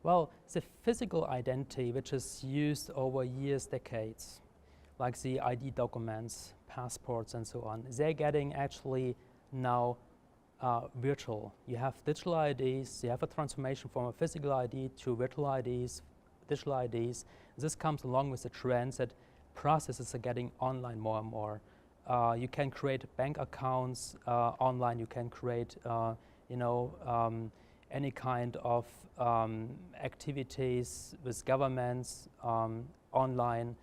Well, the physical identity, which is used over years, decades, like the ID documents, passports, and so on, they're getting actually now virtual. You have digital IDs, you have a transformation from a physical ID to virtual IDs, digital IDs. This comes along with the trends that processes are getting online more and more. You can create bank accounts online, you can create any kind of activities with governments online.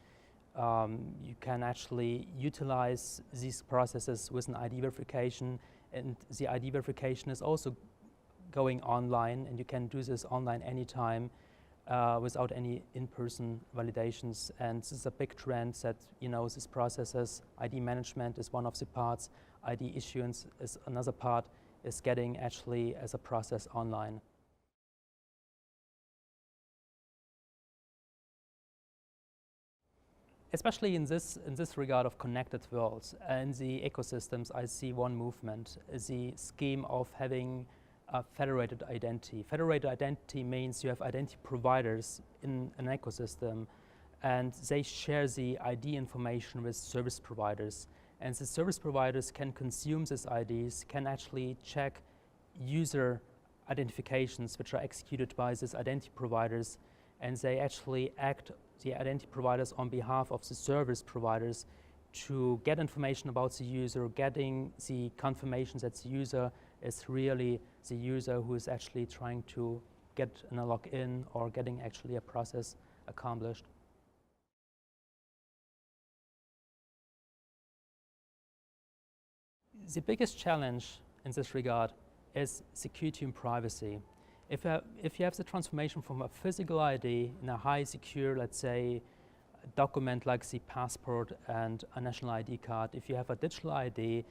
You can actually utilize these processes with an ID verification, and the ID verification is also going online, and you can do this online anytime without any in-person validations. And this is a big trend that, these processes, ID management is one of the parts, ID issuance is another part, is getting actually as a process online. Especially in this regard of connected worlds and the ecosystems, I see one movement, the scheme of having a federated identity. Federated identity means you have identity providers in an ecosystem, and they share the ID information with service providers. And the service providers can consume these IDs, can actually check user identifications which are executed by these identity providers, and they actually act, the identity providers, on behalf of the service providers to get information about the user, getting the confirmation that the user is really the user who is actually trying to get a login or getting actually a process accomplished. The biggest challenge in this regard is security and privacy. If you have the transformation from a physical ID in a high secure, let's say, document like the passport and a national ID card, if you have a digital ID,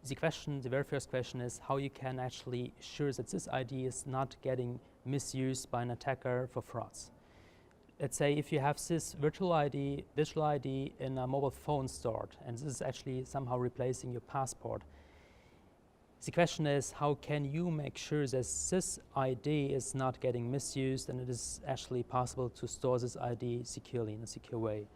the very first question is how you can actually ensure that this ID is not getting misused by an attacker for frauds. Let's say if you have this virtual ID, digital ID in a mobile phone stored, and this is actually somehow replacing your passport. The question is, how can you make sure that this ID is not getting misused and it is actually possible to store this ID securely in a secure way?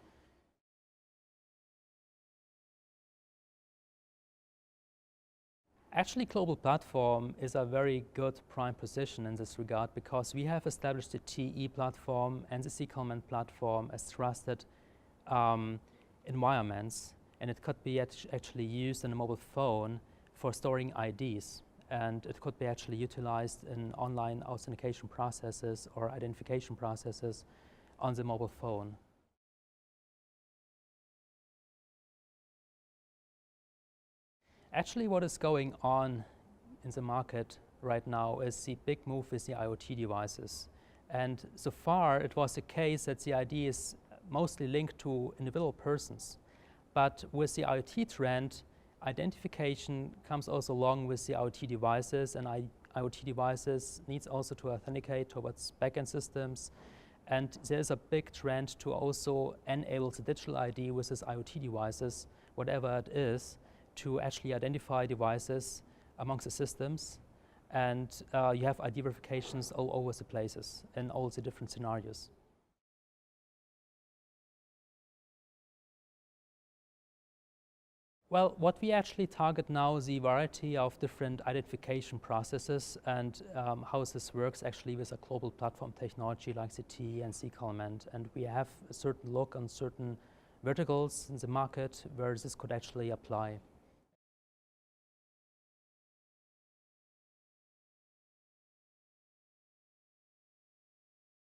Actually, GlobalPlatform is a very good prime position in this regard because we have established the TE platform and the C-Command platform as trusted environments, and it could be actually used in a mobile phone for storing IDs, and it could be actually utilized in online authentication processes or identification processes on the mobile phone. Actually, what is going on in the market right now is the big move with the IoT devices. And so far, it was the case that the ID is mostly linked to individual persons. But with the IoT trend, identification comes also along with the IoT devices, and IoT devices needs also to authenticate towards backend systems. And there's a big trend to also enable the digital ID with these IoT devices, whatever it is, to actually identify devices amongst the systems. And you have ID verifications all over the places in all the different scenarios. Well, what we actually target now is the variety of different identification processes, and how this works actually with a global platform technology like the TE and C-Command. And we have a certain look on certain verticals in the market where this could actually apply.